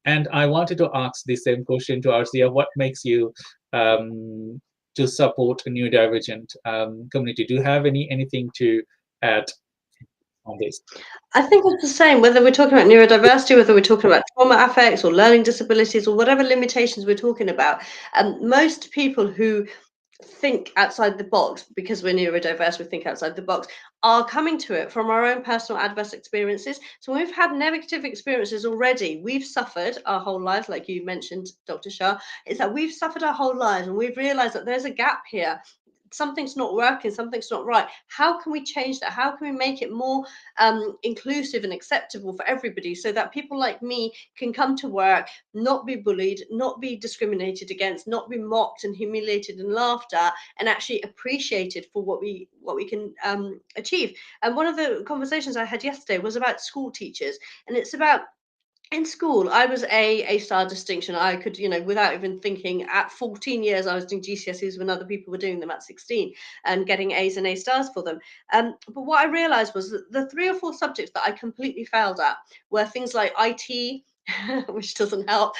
And I wanted to ask the same question to Arzia. What makes you to support a neurodivergent community? Do you have anything to add on this? I think it's the same, whether we're talking about neurodiversity, whether we're talking about trauma affects or learning disabilities or whatever limitations we're talking about. Most people who think outside the box, because we're neurodiverse, we think outside the box, are coming to it from our own personal adverse experiences. So when we've had negative experiences already, we've suffered our whole lives, like you mentioned, Dr. Shah, is that we've suffered our whole lives and we've realized that there's a gap here. Something's not working, something's not right. How can we change that? How can we make it more inclusive and acceptable for everybody, so that people like me can come to work, not be bullied, not be discriminated against, not be mocked and humiliated and laughed at, and actually appreciated for what we can achieve. And one of the conversations I had yesterday was about school teachers, and it's about, in school, I was A-star distinction. I could, without even thinking, at 14 years, I was doing GCSEs when other people were doing them at 16 and getting A's and A stars for them. But what I realized was that the 3 or 4 subjects that I completely failed at were things like IT, which doesn't help,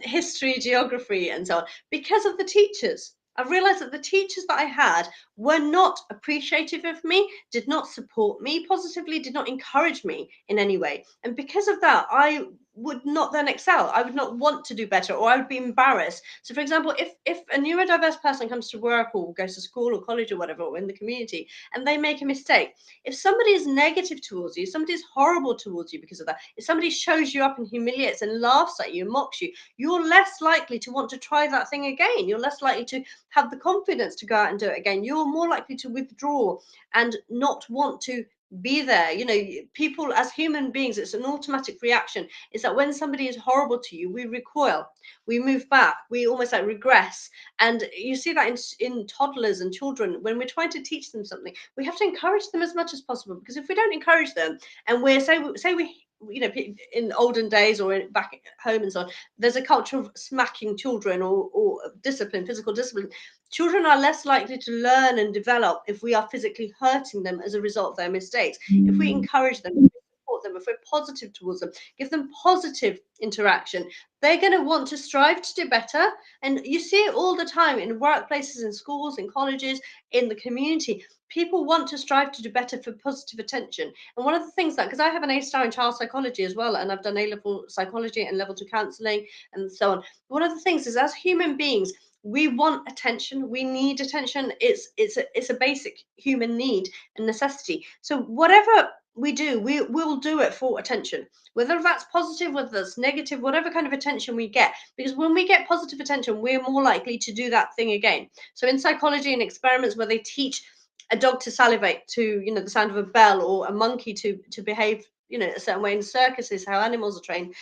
history, geography, and so on, because of the teachers. I've realized that the teachers that I had were not appreciative of me, did not support me positively, did not encourage me in any way. And because of that, I would not then excel. I would not want to do better, or I would be embarrassed. So for example, if a neurodiverse person comes to work or goes to school or college or whatever, or in the community, and they make a mistake, if somebody is negative towards you, somebody is horrible towards you because of that, if somebody shows you up and humiliates and laughs at you and mocks you, you're less likely to want to try that thing again. You're less likely to have the confidence to go out and do it again. You're more likely to withdraw and not want to be there. You know, people as human beings, it's an automatic reaction. Is that when somebody is horrible to you, we recoil, we move back, we almost like regress. And you see that in toddlers and children. When we're trying to teach them something, we have to encourage them as much as possible, because if we don't encourage them, and we're say we you know, in olden days or back at home and so on, there's a culture of smacking children, or discipline, physical discipline. Children are less likely to learn and develop if we are physically hurting them as a result of their mistakes. If we encourage them, if we support them, if we're positive towards them, give them positive interaction, they're going to want to strive to do better. And you see it all the time in workplaces, in schools, in colleges, in the community. People want to strive to do better for positive attention. And one of the things that, because I have an A-star in child psychology as well, and I've done A-level psychology and level 2 counselling and so on. One of the things is, as human beings, we want attention, we need attention. It's a basic human need and necessity. So whatever we do, we will do it for attention, whether that's positive, whether that's negative, whatever kind of attention we get. Because when we get positive attention, we're more likely to do that thing again. So in psychology and experiments where they teach a dog to salivate to, you know, the sound of a bell, or a monkey to behave, you know, a certain way in circuses, how animals are trained,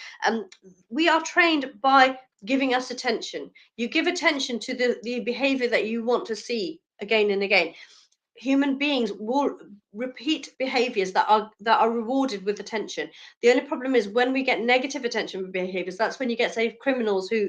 we are trained by giving us attention. You give attention to the behavior that you want to see again and again. Human beings will repeat behaviors that are rewarded with attention. The only problem is when we get negative attention behaviors, that's when you get, say, criminals who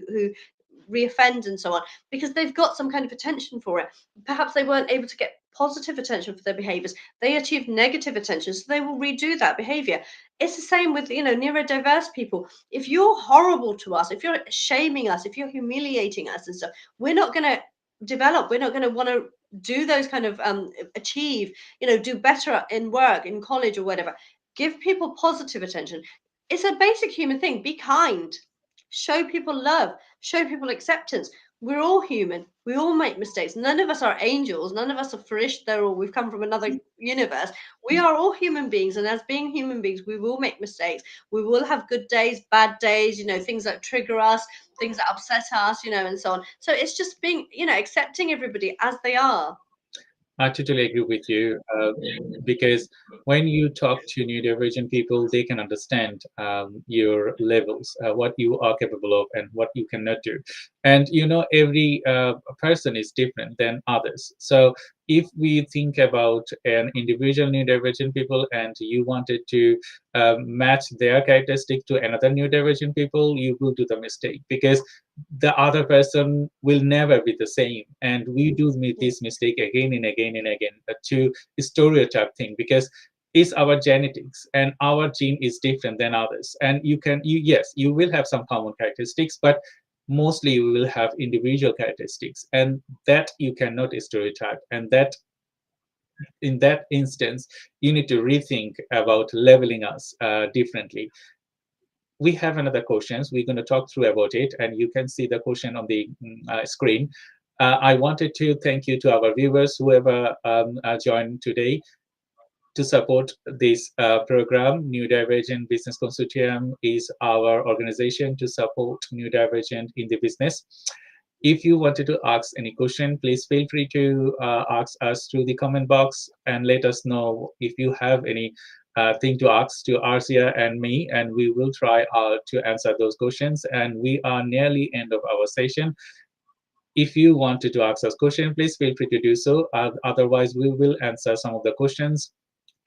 reoffend and so on, because they've got some kind of attention for it. Perhaps they weren't able to get positive attention for their behaviors, they achieved negative attention, so they will redo that behavior. It's the same with, you know, neurodiverse people. If you're horrible to us, if you're shaming us, if you're humiliating us and stuff, we're not going to develop, we're not going to want to do those kind of achieve, you know, do better in work, in college or whatever. Give people positive attention. It's a basic human thing. Be kind, show people love, show people acceptance. We're all human, we all make mistakes. None of us are angels, none of us are Farishta, or we've come from another universe. We are all human beings, and as being human beings, we will make mistakes. We will have good days, bad days, you know, things that trigger us, things that upset us, you know, and so on. So it's just being, you know, accepting everybody as they are. I totally agree with you, because when you talk to neurodivergent people, they can understand your levels, what you are capable of and what you cannot do. And you know, every person is different than others. So if we think about an individual neurodivergent people and you wanted to match their characteristic to another neurodivergent people, you will do the mistake, because the other person will never be the same. And we do make this mistake again and again and again, to stereotype thing, because it's our genetics and our gene is different than others. And yes, you will have some common characteristics, but mostly you will have individual characteristics, and that you cannot stereotype. And that in that instance, you need to rethink about leveling us differently. We have another questions. We're going to talk through about it, and you can see the question on the screen. I wanted to thank you to our viewers, whoever joined today, to support this program. Neurodivergent Business Consortium is our organization to support neurodivergent in the business. If you wanted to ask any question, please feel free to ask us through the comment box, and let us know if you have any thing to ask to Arzia and me, and we will try to answer those questions. And we are nearly end of our session. If you wanted to ask us question, please feel free to do so. Otherwise, we will answer some of the questions,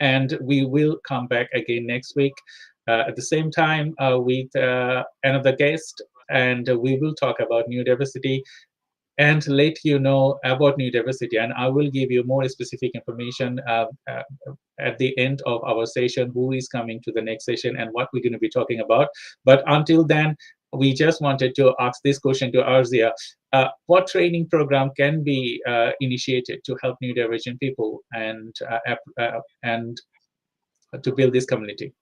and we will come back again next week at the same time with another guest, and we will talk about neurodiversity and let you know about neurodiversity. And I will give you more specific information at the end of our session, who is coming to the next session and what we're going to be talking about. But until then, we just wanted to ask this question to Arzia. What training program can be initiated to help neurodivergent people and to build this community?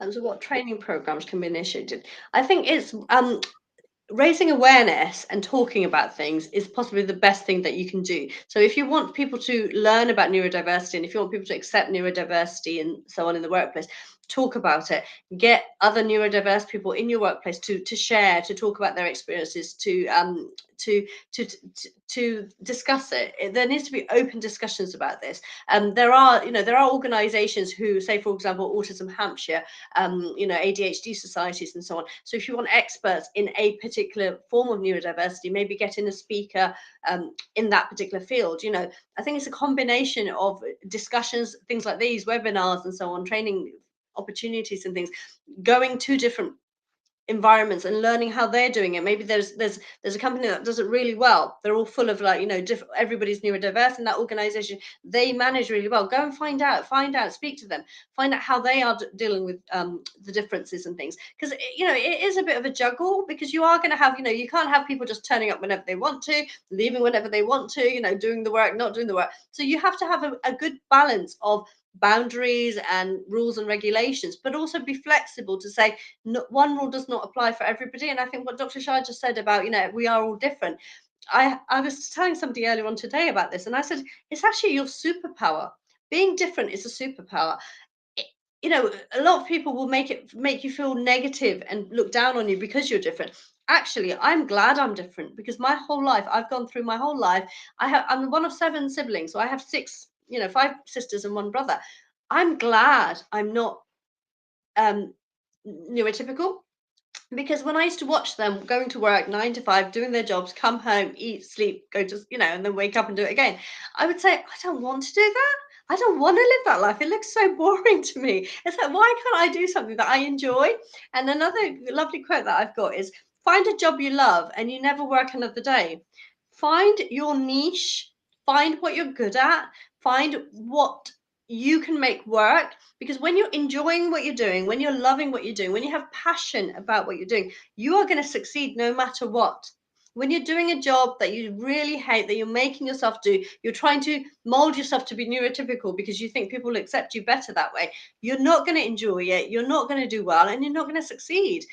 And so what training programs can be initiated? I think it's raising awareness and talking about things is possibly the best thing that you can do. So if you want people to learn about neurodiversity, and if you want people to accept neurodiversity and so on in the workplace, talk about it. Get other neurodiverse people in your workplace to share, to talk about their experiences, to discuss it. There needs to be open discussions about this. There are organisations who, say for example, Autism Hampshire, ADHD societies and so on. So if you want experts in a particular form of neurodiversity, maybe get in a speaker in that particular field. I think it's a combination of discussions, things like these, webinars and so on, training opportunities and things, going to different environments and learning how they're doing it. Maybe there's a company that does it really well. They're all full of everybody's neurodiverse in that organization. They manage really well. Go and find out, speak to them, find out how they are dealing with the differences and things. Because it is a bit of a juggle, because you are going to have, you can't have people just turning up whenever they want to, leaving whenever they want to, doing the work, not doing the work. So you have to have a good balance of boundaries and rules and regulations, but also be flexible to say one rule does not apply for everybody. And I think what Dr. Shah just said about, we are all different. I was telling somebody earlier on today about this, and I said, it's actually your superpower. Being different is a superpower. A lot of people will make you feel negative and look down on you because you're different. Actually, I'm glad I'm different, because my whole life, I've gone through my whole life. I'm one of 7 siblings, so I have 5 sisters and 1 brother. I'm glad I'm not neurotypical, because when I used to watch them going to work 9 to 5, doing their jobs, come home, eat, sleep, go to, and then wake up and do it again, I would say, I don't want to do that. I don't want to live that life. It looks so boring to me. It's like, why can't I do something that I enjoy? And another lovely quote that I've got is, find a job you love and you never work another day. Find your niche, find what you're good at, find what you can make work, because when you're enjoying what you're doing, when you're loving what you're doing, when you have passion about what you're doing, you are going to succeed no matter what. When you're doing a job that you really hate, that you're making yourself do, you're trying to mold yourself to be neurotypical because you think people will accept you better that way, you're not going to enjoy it, you're not going to do well, and you're not going to succeed.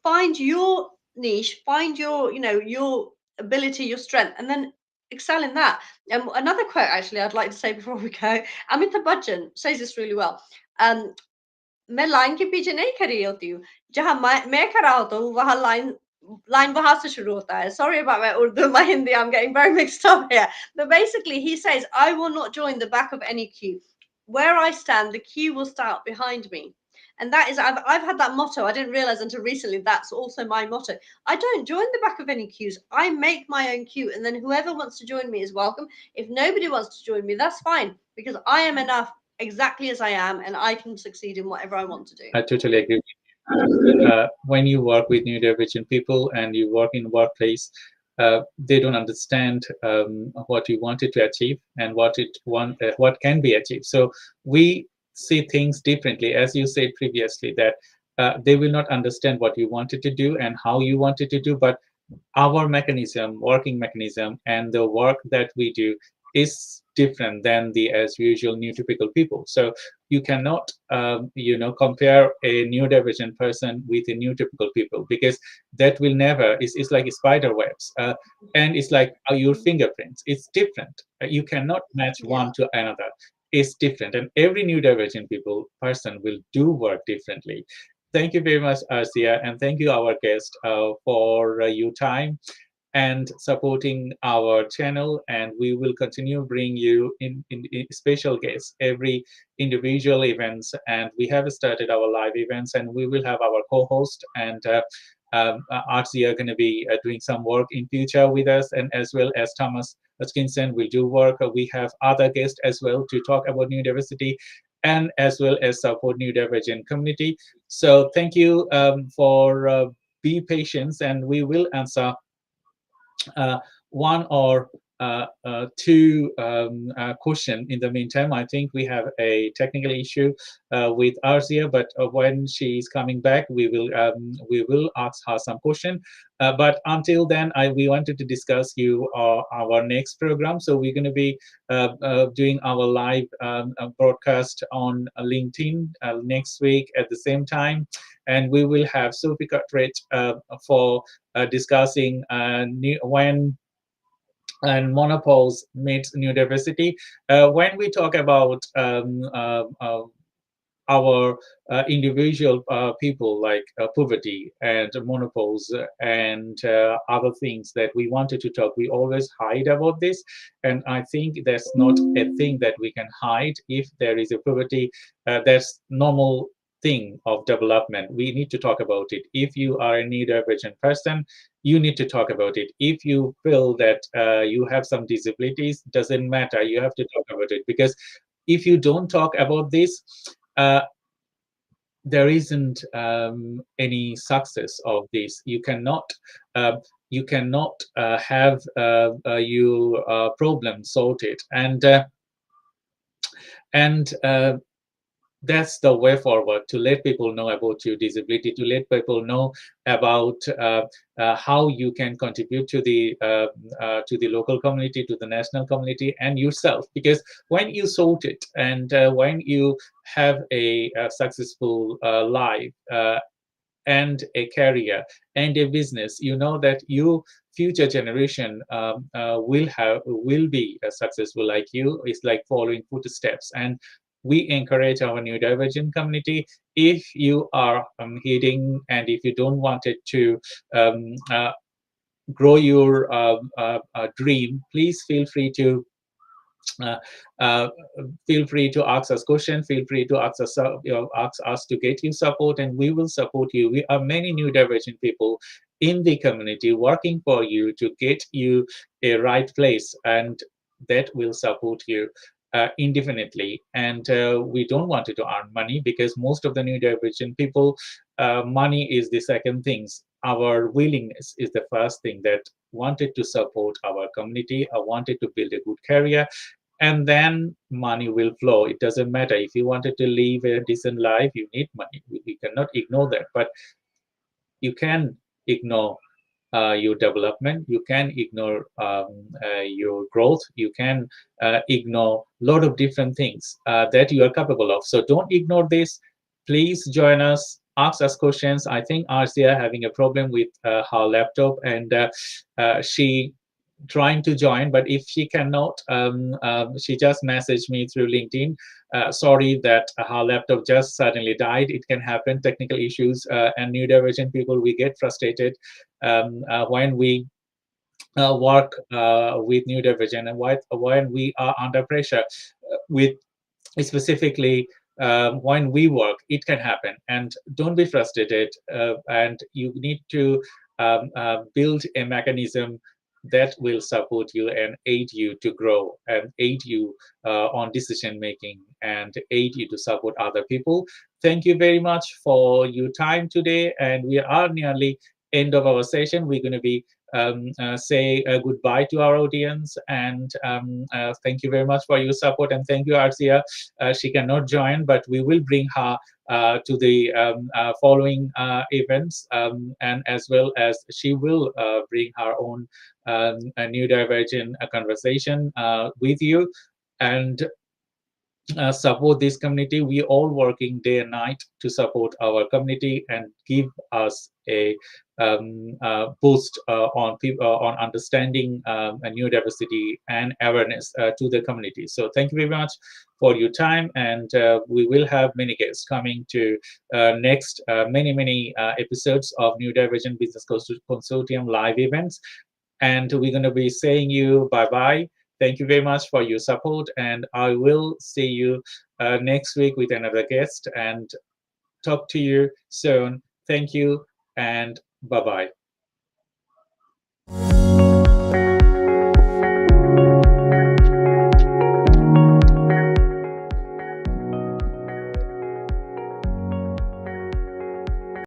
Find your niche, find your your ability, your strength, and then excel in that. And another quote actually I'd like to say before we go, Amitabh Bachchan says this really well. मैं line के पीछे नहीं खड़ी होती हूँ, जहाँ मैं खड़ा होता हूँ वहाँ line वहां से शुरू होता है. Sorry about my Urdu, my Hindi, I'm getting very mixed up here. But basically he says, I will not join the back of any queue. Where I stand, the queue will start behind me. And that is, I've had that motto. I didn't realize until recently that's also my motto. I don't join the back of any queues. I make my own queue, and then whoever wants to join me is welcome. If nobody wants to join me, that's fine, because I am enough exactly as I am, and I can succeed in whatever I want to do. I totally agree with you. When you work with neurodivergent people and you work in workplace, they don't understand what you wanted to achieve and what can be achieved. So we see things differently, as you said previously, that they will not understand what you wanted to do and how you wanted to do, but our working mechanism, and the work that we do is different than the as usual neurotypical people. So you cannot compare a neurodivergent person with a neurotypical people, because that will never, it's like spider webs, and it's like your fingerprints. It's different. You cannot match one to another. It's different, and every neurodivergent person will do work differently. Thank you very much, Arzia, and thank you, our guest, for your time and supporting our channel. And we will continue bring you in special guests every individual events. And we have started our live events, and we will have our co-host and Arzia are going to be doing some work in future with us, and as well as Thomas Hutchinson will do work. We have other guests as well to talk about neurodiversity, and as well as support neurodivergent community. So thank you for be patient, and we will answer one or two questions in the meantime. I think we have a technical issue with Arzia, but when she's coming back, we will ask her some question. But until then, we wanted to discuss our next program. So we're going to be doing our live broadcast on LinkedIn next week at the same time, and we will have Sophie Cartwright for discussing when and monopoles meets new diversity. When we talk about our individual people like poverty and monopoles and other things that we wanted to talk, we always hide about this. And I think that's not a thing that we can hide. If there is a poverty, that's normal thing of development. We need to talk about it. If you are a neurodivergent person, you need to talk about it. If you feel that you have some disabilities, doesn't matter, you have to talk about it, because if you don't talk about this, there isn't any success of this. You cannot have your problem sorted, and that's the way forward, to let people know about your disability, to let people know about how you can contribute to the local community, to the national community, and yourself. Because when you sort it, and when you have a successful life and a career and a business, you know that your future generation will be successful like you. It's like following footsteps. And we encourage our neurodivergent community, if you are hearing, and if you don't want it to grow your dream, please feel free to ask us questions. Feel free to ask us to get you support, and we will support you. We are many neurodivergent people in the community working for you to get you a right place, and that will support you indefinitely. And we don't want you to earn money, because most of the neurodivergent people, money is the second thing. Our willingness is the first thing, that wanted to support our community, I wanted to build a good career, and then money will flow. It doesn't matter. If you wanted to live a decent life, you need money. We cannot ignore that. But you can ignore your development, you can ignore your growth, you can ignore a lot of different things that you are capable of. So don't ignore this. Please join us, ask us questions. I think Arzia having a problem with her laptop, and she trying to join, but if she cannot, she just messaged me through LinkedIn. Sorry that her laptop just suddenly died. It can happen, technical issues, and neurodivergent people, we get frustrated when we work with neurodivergent, and when we are under pressure with specifically when we work, it can happen. And don't be frustrated, and you need to build a mechanism that will support you and aid you to grow, and aid you on decision making, and aid you to support other people. Thank you very much for your time today, and we are nearly end of our session. We're going to be say goodbye to our audience, and thank you very much for your support, and thank you, Arzia. She cannot join, but we will bring her to the following events, and as well as she will bring her own a neurodivergent conversation with you, and support this community. We all working day and night to support our community and give us a boost on understanding neurodiversity and awareness to the community. So thank you very much for your time, and we will have many guests coming to next many episodes of Neurodivergent Business Consortium live events, and we're going to be saying you bye-bye. Thank you very much for your support, and I will see you next week with another guest, and talk to you soon. Thank you, and bye-bye.